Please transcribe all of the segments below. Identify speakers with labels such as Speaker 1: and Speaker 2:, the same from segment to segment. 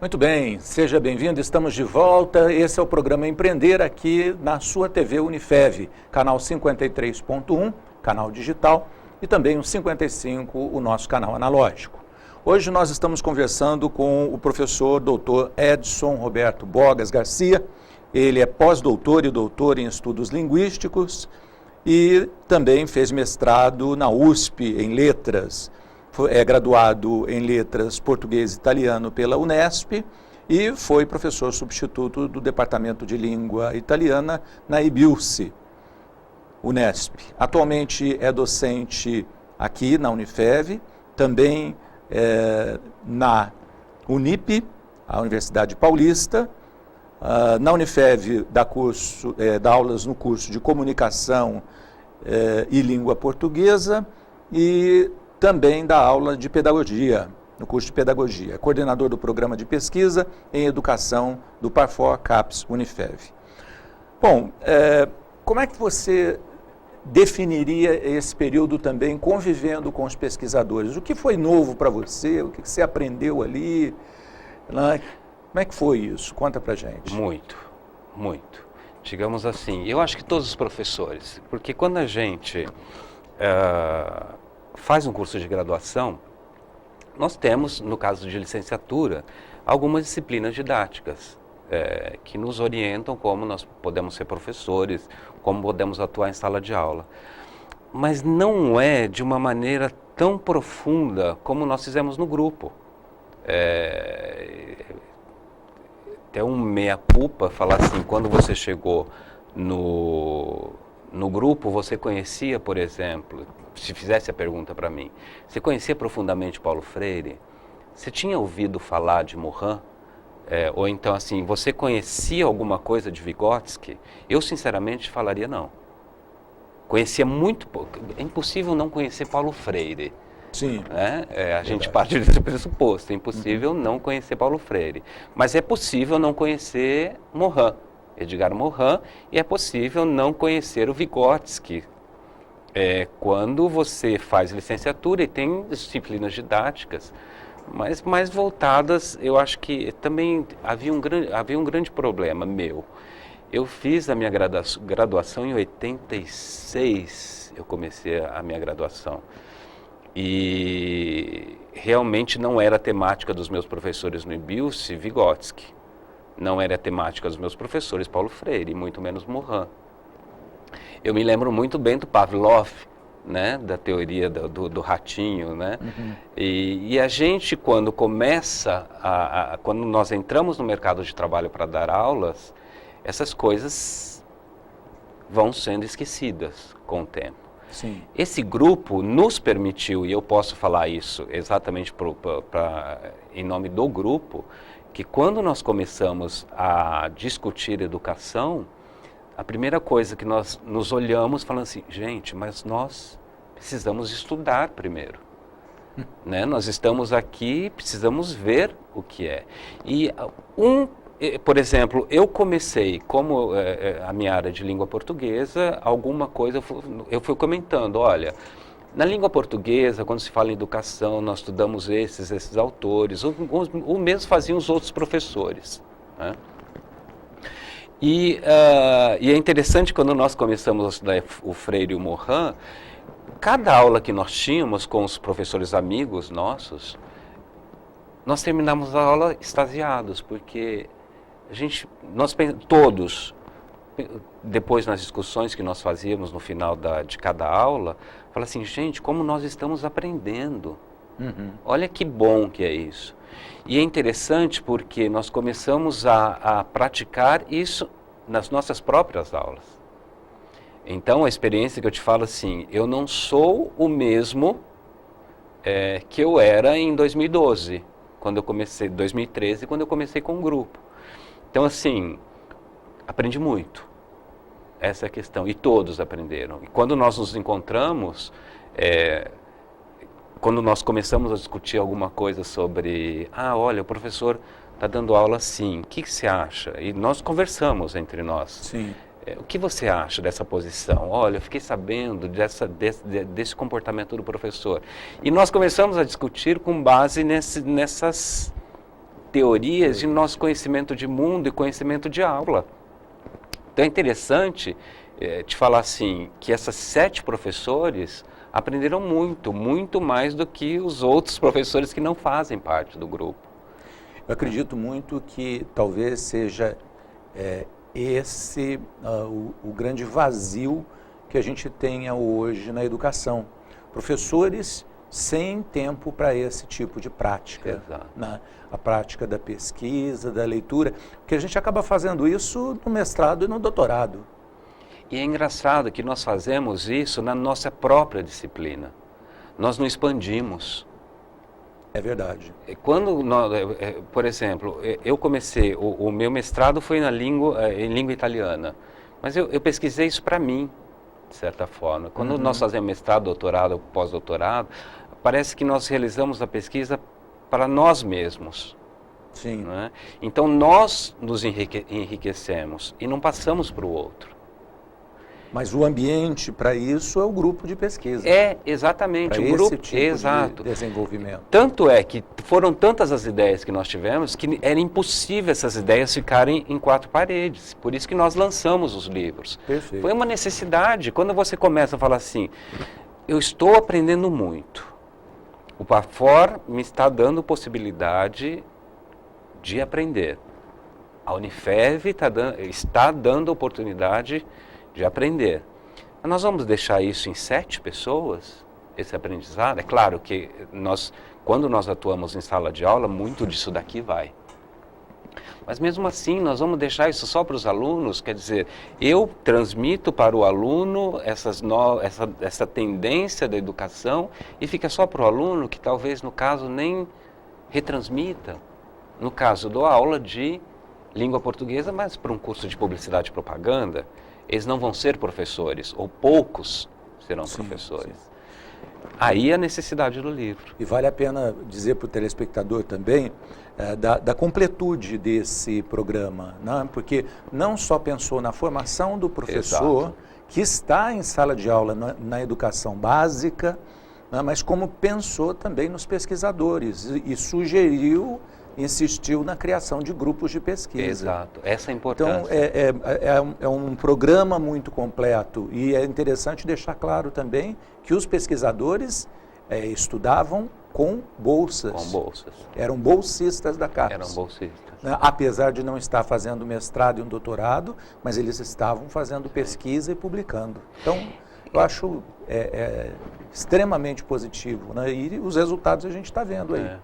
Speaker 1: Muito bem, seja bem-vindo, estamos de volta. Esse é o programa Empreender aqui na sua TV Unifev, canal 53.1, canal digital, e também o 55, o nosso canal analógico. Hoje nós estamos conversando com o professor Dr. Edson Roberto Bogas Garcia. Ele é pós-doutor e doutor em estudos linguísticos e também fez mestrado na USP em letras. É graduado em letras português e italiano pela Unesp e foi professor substituto do Departamento de Língua Italiana na IBILSE, Unesp. Atualmente é docente aqui na Unifev, também na Unip, a Universidade Paulista. Na Unifev dá aulas no curso de Comunicação e Língua Portuguesa e também dá aula de Pedagogia, no curso de Pedagogia. É coordenador do Programa de Pesquisa em Educação do Parfor CAPES Unifev. Bom, como é que você definiria esse período também convivendo com os pesquisadores? O que foi novo para você? O que você aprendeu ali? Como é que foi isso? Conta pra gente.
Speaker 2: Muito. Digamos assim, eu acho que todos os professores, porque quando a gente faz um curso de graduação, nós temos, no caso de licenciatura, algumas disciplinas didáticas que nos orientam como nós podemos ser professores, como podemos atuar em sala de aula. Mas não é de uma maneira tão profunda como nós fizemos no grupo. Até um meia-culpa falar assim, quando você chegou no grupo, você conhecia, por exemplo, se fizesse a pergunta para mim, você conhecia profundamente Paulo Freire? Você tinha ouvido falar de Morin? Ou então assim, você conhecia alguma coisa de Vygotsky? Eu sinceramente falaria não. Conhecia muito pouco. É impossível não conhecer Paulo Freire.
Speaker 1: Sim.
Speaker 2: A gente parte desse pressuposto, é impossível não conhecer Paulo Freire. Mas é possível não conhecer Morin, Edgar Morin, e é possível não conhecer o Vygotsky. Quando você faz licenciatura e tem disciplinas didáticas, mas mais voltadas, eu acho que também havia um grande problema meu. Eu fiz a minha graduação em 86, eu comecei a minha graduação. E realmente não era a temática dos meus professores no IBILSE Vygotsky. Não era a temática dos meus professores Paulo Freire, muito menos Morin. Eu me lembro muito bem do Pavlov, né, da teoria do ratinho, né? Uhum. E a gente, quando quando nós entramos no mercado de trabalho para dar aulas, essas coisas vão sendo esquecidas com o tempo.
Speaker 1: Sim.
Speaker 2: Esse grupo nos permitiu, e eu posso falar isso exatamente em nome do grupo, que quando nós começamos a discutir educação, a primeira coisa que nós nos olhamos falando assim, gente, mas nós precisamos estudar primeiro. Né? Nós estamos aqui, precisamos ver o que é. E por exemplo, eu comecei, como a minha área de língua portuguesa, alguma coisa eu fui comentando, olha, na língua portuguesa, quando se fala em educação, nós estudamos esses autores, o mesmo faziam os outros professores. Né? E é interessante quando nós começamos a estudar o Freire e o Morin, cada aula que nós tínhamos com os professores amigos nossos, nós terminamos a aula extasiados, porque todos, depois nas discussões que nós fazíamos no final de cada aula, fala assim, gente, como nós estamos aprendendo. Uhum. Olha que bom que é isso. E é interessante porque nós começamos a praticar isso nas nossas próprias aulas. Então, a experiência que eu te falo assim, eu não sou o mesmo que eu era em 2012, quando eu comecei, 2013, quando eu comecei com o grupo. Então, assim, aprendi muito. Essa é a questão. E todos aprenderam. E quando nós nos encontramos, quando nós começamos a discutir alguma coisa sobre, olha, o professor está dando aula assim, o que você acha? E nós conversamos entre nós.
Speaker 1: Sim.
Speaker 2: O que você acha dessa posição? Olha, eu fiquei sabendo desse comportamento do professor. E nós começamos a discutir com base teorias de nosso conhecimento de mundo e conhecimento de aula. Então é interessante te falar assim, que essas 7 professores aprenderam muito, muito mais do que os outros professores que não fazem parte do grupo.
Speaker 1: Eu acredito muito que talvez seja esse o grande vazio que a gente tenha hoje na educação. Professores sem tempo para esse tipo de prática, a prática da pesquisa, da leitura, porque a gente acaba fazendo isso no mestrado e no doutorado.
Speaker 2: E é engraçado que nós fazemos isso na nossa própria disciplina. Nós não expandimos.
Speaker 1: É verdade.
Speaker 2: Quando por exemplo, eu comecei, o meu mestrado foi em língua italiana, mas eu pesquisei isso para mim, de certa forma. Quando nós fazemos mestrado, doutorado ou pós-doutorado, parece que nós realizamos a pesquisa para nós mesmos.
Speaker 1: Sim.
Speaker 2: Né? Então nós nos enriquecemos e não passamos para o outro.
Speaker 1: Mas o ambiente para isso é o grupo de pesquisa.
Speaker 2: Exatamente.
Speaker 1: Para
Speaker 2: o grupo,
Speaker 1: esse tipo de desenvolvimento.
Speaker 2: Tanto é que foram tantas as ideias que nós tivemos que era impossível essas ideias ficarem em 4 paredes. Por isso que nós lançamos os livros.
Speaker 1: Perfeito.
Speaker 2: Foi uma necessidade. Quando você começa a falar assim, eu estou aprendendo muito. O Parfor me está dando possibilidade de aprender. A Unifev está dando oportunidade de aprender. Mas nós vamos deixar isso em 7 pessoas, esse aprendizado? É claro que quando nós atuamos em sala de aula, muito disso daqui vai. Mas mesmo assim, nós vamos deixar isso só para os alunos? Quer dizer, eu transmito para o aluno essa tendência da educação e fica só para o aluno que talvez, no caso, nem retransmita. No caso, dou aula de língua portuguesa, mas para um curso de publicidade e propaganda, eles não vão ser professores, ou poucos serão professores. Sim. Aí a necessidade do livro.
Speaker 1: E vale a pena dizer para o telespectador também da completude desse programa, né? Porque não só pensou na formação do professor, exato, que está em sala de aula na educação básica, né? Mas como pensou também nos pesquisadores e sugeriu, insistiu na criação de grupos de pesquisa.
Speaker 2: Exato, essa é a importância.
Speaker 1: Então, é um programa muito completo e é interessante deixar claro também que os pesquisadores estudavam com bolsas.
Speaker 2: Com bolsas.
Speaker 1: Eram bolsistas da CAPES.
Speaker 2: Eram bolsistas.
Speaker 1: Apesar de não estar fazendo mestrado e um doutorado, mas eles estavam fazendo pesquisa e publicando. Então, eu acho extremamente positivo, né? E os resultados a gente está vendo aí.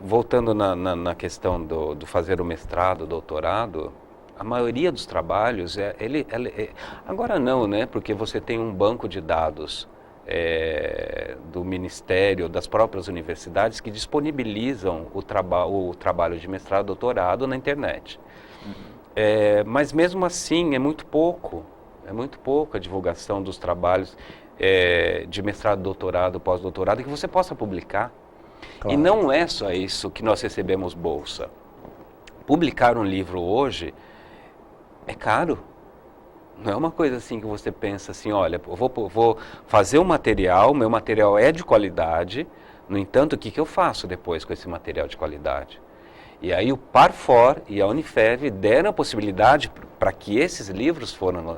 Speaker 2: Voltando na questão do fazer o mestrado, o doutorado, a maioria dos trabalhos, agora não, né? Porque você tem um banco de dados do Ministério, das próprias universidades, que disponibilizam o trabalho de mestrado, doutorado na internet. Mas mesmo assim é muito pouco a divulgação dos trabalhos de mestrado, doutorado, pós-doutorado, que você possa publicar. Claro. E não é só isso que nós recebemos bolsa. Publicar um livro hoje é caro. Não é uma coisa assim que você pensa assim, olha, eu vou fazer um material, meu material é de qualidade, no entanto, o que eu faço depois com esse material de qualidade? E aí o Parfor e a Unifev deram a possibilidade para que esses livros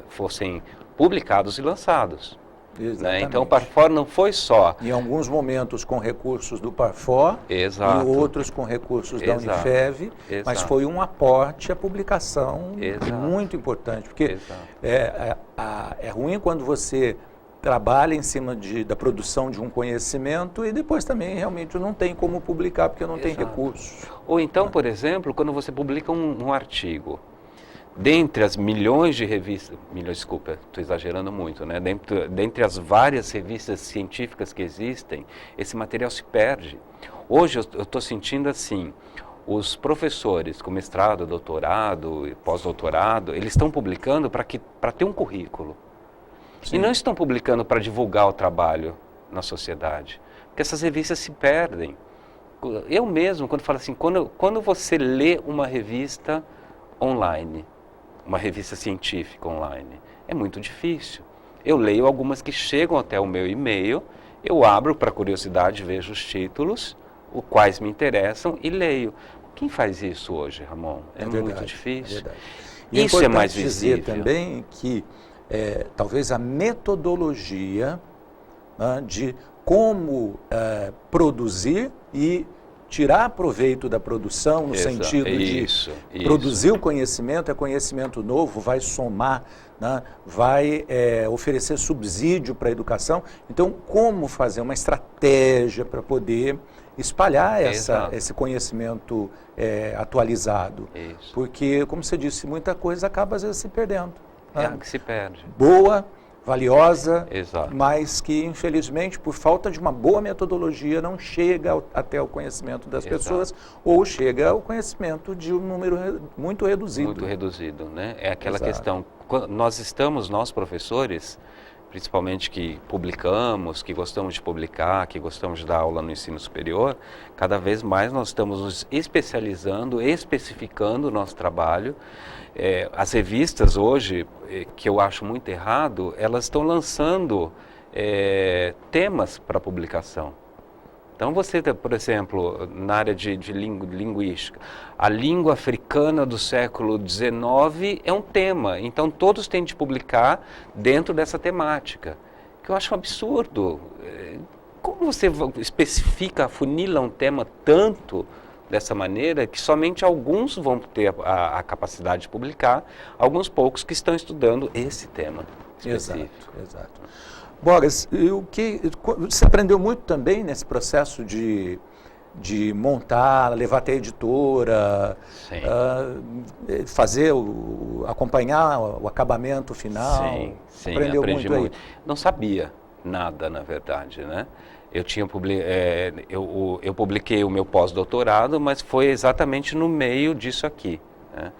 Speaker 2: fossem publicados e lançados. Né? Então o Parfor não foi só...
Speaker 1: Em alguns momentos com recursos do Parfor,
Speaker 2: exato,
Speaker 1: e outros com recursos da Unifev,
Speaker 2: exato,
Speaker 1: mas foi um aporte à publicação,
Speaker 2: exato,
Speaker 1: muito importante, porque é ruim quando você trabalha em cima da produção de um conhecimento e depois também realmente não tem como publicar porque não tem recursos.
Speaker 2: Ou então, por exemplo, quando você publica um artigo, dentre as milhões de revistas, desculpa, estou exagerando muito, né? Dentre as várias revistas científicas que existem, esse material se perde. Hoje eu estou sentindo assim, os professores com mestrado, doutorado e pós-doutorado, eles estão publicando para ter um currículo. Sim. E não estão publicando para divulgar o trabalho na sociedade, porque essas revistas se perdem. Eu mesmo, quando falo assim, quando você lê uma revista online, uma revista científica online, é muito difícil. Eu leio algumas que chegam até o meu e-mail, eu abro para curiosidade, vejo os títulos, os quais me interessam e leio. Quem faz isso hoje, Ramon? É
Speaker 1: verdade,
Speaker 2: muito difícil.
Speaker 1: É verdade. E
Speaker 2: isso é mais
Speaker 1: dizer
Speaker 2: visível.
Speaker 1: também que talvez a metodologia, né, de como produzir e tirar proveito da produção, no sentido de produzir o conhecimento, é conhecimento novo, vai somar, né, vai oferecer subsídio para a educação. Então, como fazer uma estratégia para poder espalhar esse conhecimento atualizado?
Speaker 2: Isso.
Speaker 1: Porque, como você disse, muita coisa acaba às vezes se perdendo. Né?
Speaker 2: Que se perde.
Speaker 1: Boa, valiosa,
Speaker 2: Exato.
Speaker 1: mas que, infelizmente, por falta de uma boa metodologia, não chega até o conhecimento das pessoas, ou chega ao conhecimento de um número muito reduzido.
Speaker 2: Muito reduzido, né? É aquela questão, nós professores, principalmente que publicamos, que gostamos de publicar, que gostamos de dar aula no ensino superior, cada vez mais nós estamos nos especializando, especificando o nosso trabalho. As revistas hoje, que eu acho muito errado, elas estão lançando temas para publicação. Então você, por exemplo, na área de linguística, a língua africana do século XIX é um tema, então todos têm de publicar dentro dessa temática, que eu acho um absurdo. Como você especifica, afunila um tema tanto dessa maneira que somente alguns vão ter a capacidade de publicar, alguns poucos que estão estudando esse tema específico.
Speaker 1: Exato. Boris, você aprendeu muito também nesse processo de montar, levar até a editora, acompanhar o acabamento final?
Speaker 2: Sim,
Speaker 1: aprendeu
Speaker 2: aprendi
Speaker 1: muito.
Speaker 2: Não sabia nada, na verdade, né? Eu publiquei o meu pós-doutorado, mas foi exatamente no meio disso aqui, né?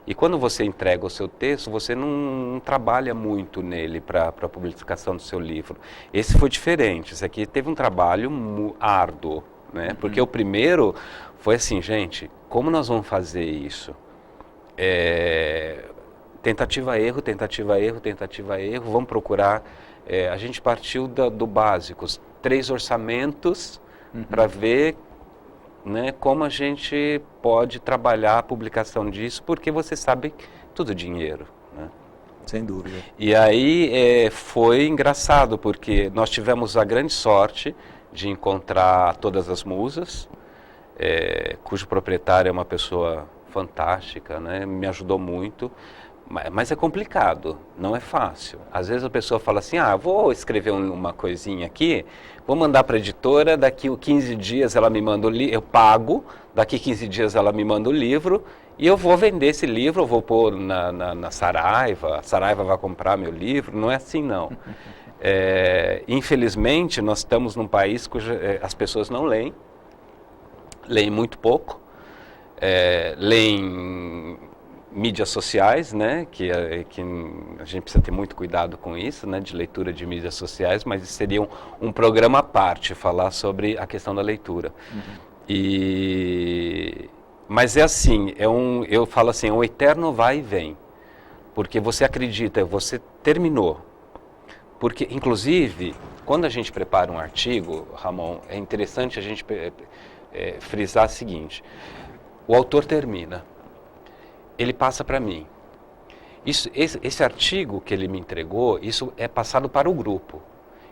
Speaker 2: E quando você entrega o seu texto, você não trabalha muito nele para a publicação do seu livro. Esse foi diferente, esse aqui teve um trabalho árduo, né? Porque o primeiro foi assim, gente, como nós vamos fazer isso? Tentativa, erro, vamos procurar. A gente partiu do básico, 3 orçamentos para ver, né, como a gente pode trabalhar a publicação disso, porque você sabe tudo dinheiro, né?
Speaker 1: Sem dúvida.
Speaker 2: E aí foi engraçado, porque nós tivemos a grande sorte de encontrar Todas as Musas, cujo proprietário é uma pessoa fantástica, né? Me ajudou muito. Mas é complicado, não é fácil. Às vezes a pessoa fala assim, vou escrever uma coisinha aqui, vou mandar para a editora, daqui 15 dias ela me manda o livro, eu pago, daqui 15 dias ela me manda o livro, e eu vou vender esse livro, eu vou pôr na Saraiva, a Saraiva vai comprar meu livro, não é assim não. Infelizmente, nós estamos num país cujo as pessoas não leem muito pouco, leem mídias sociais, né, que a gente precisa ter muito cuidado com isso, né, de leitura de mídias sociais, mas isso seria um programa à parte, falar sobre a questão da leitura. Mas é assim, eu falo assim, é um eterno vai e vem, porque você acredita, você terminou, porque inclusive, quando a gente prepara um artigo, Ramon, é interessante a gente frisar o seguinte, o autor termina, ele passa para mim. Esse artigo que ele me entregou, isso é passado para o grupo.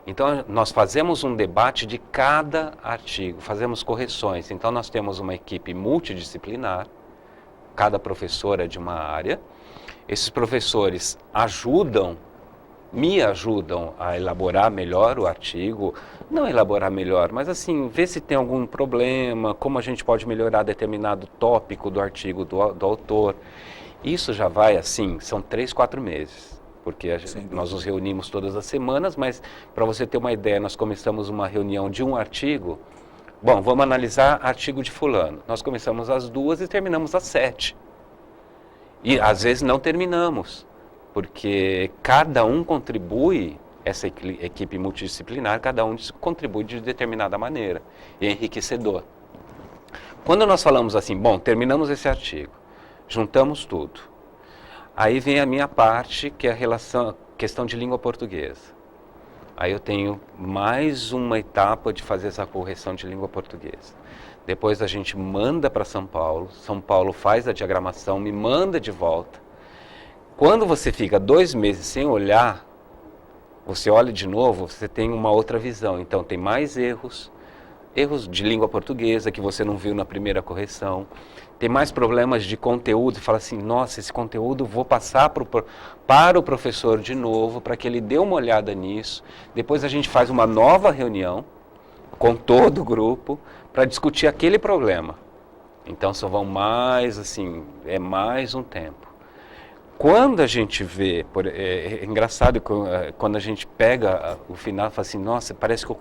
Speaker 2: Então, nós fazemos um debate de cada artigo, fazemos correções. Então, nós temos uma equipe multidisciplinar, cada professora de uma área. Esses professores me ajudam a elaborar melhor o artigo, não elaborar melhor, mas assim, ver se tem algum problema, como a gente pode melhorar determinado tópico do artigo do autor. Isso já vai assim, são 3, 4 meses, porque nós nos reunimos todas as semanas, mas para você ter uma ideia, nós começamos uma reunião de um artigo, bom, vamos analisar artigo de fulano. Nós começamos às 2 e terminamos às 7. E às vezes não terminamos, porque cada um contribui, essa equipe multidisciplinar, cada um contribui de determinada maneira, e é enriquecedor. Quando nós falamos assim, bom, terminamos esse artigo, juntamos tudo, aí vem a minha parte, que é a questão de língua portuguesa. Aí eu tenho mais uma etapa de fazer essa correção de língua portuguesa. Depois a gente manda para São Paulo faz a diagramação, me manda de volta. Quando você fica 2 meses sem olhar, você olha de novo, você tem uma outra visão. Então tem mais erros de língua portuguesa que você não viu na primeira correção. Tem mais problemas de conteúdo, você fala assim, nossa, esse conteúdo vou passar para o professor de novo, para que ele dê uma olhada nisso. Depois a gente faz uma nova reunião com todo o grupo para discutir aquele problema. Então só vão mais, assim, é mais um tempo. Quando a gente vê, é engraçado quando a gente pega o final e fala assim, nossa, parece que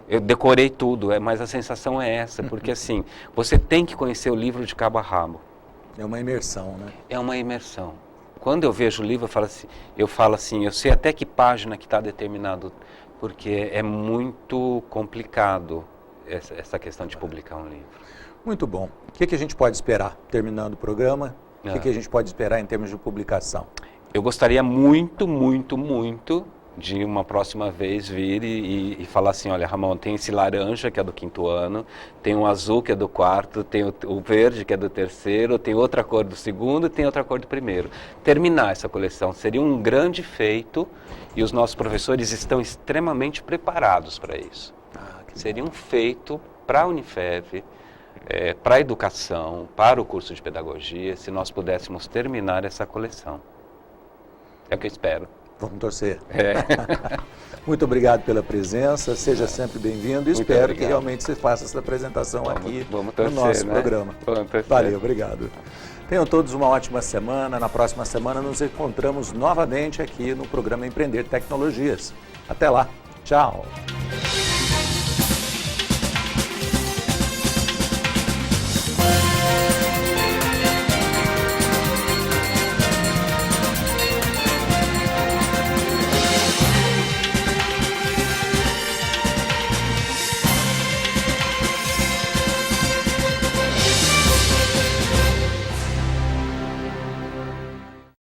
Speaker 2: eu decorei tudo, mas a sensação é essa, porque assim, você tem que conhecer o livro de cabo a rabo.
Speaker 1: É uma imersão, né?
Speaker 2: É uma imersão. Quando eu vejo o livro, eu falo assim, eu sei até que página que está determinado, porque é muito complicado essa questão de publicar um livro.
Speaker 1: Muito bom. O que a gente pode esperar, terminando o programa? O que a gente pode esperar em termos de publicação?
Speaker 2: Eu gostaria muito, muito, muito de uma próxima vez vir e falar assim, olha, Ramon, tem esse laranja que é do 5º ano, tem um azul que é do 4º, tem o verde que é do 3º, tem outra cor do 2º, tem outra cor do 1º. Terminar essa coleção seria um grande feito e os nossos professores estão extremamente preparados para isso. Seria um feito para a Unifev, para a educação, para o curso de pedagogia, se nós pudéssemos terminar essa coleção. É o que eu espero.
Speaker 1: Vamos torcer. Muito obrigado pela presença, seja sempre bem-vindo e espero
Speaker 2: obrigado.
Speaker 1: Que realmente você faça essa apresentação aqui
Speaker 2: torcer,
Speaker 1: no nosso
Speaker 2: né?
Speaker 1: programa. Valeu, obrigado. Tenham todos uma ótima semana. Na próxima semana nos encontramos novamente aqui no programa Empreender Tecnologias. Até lá. Tchau.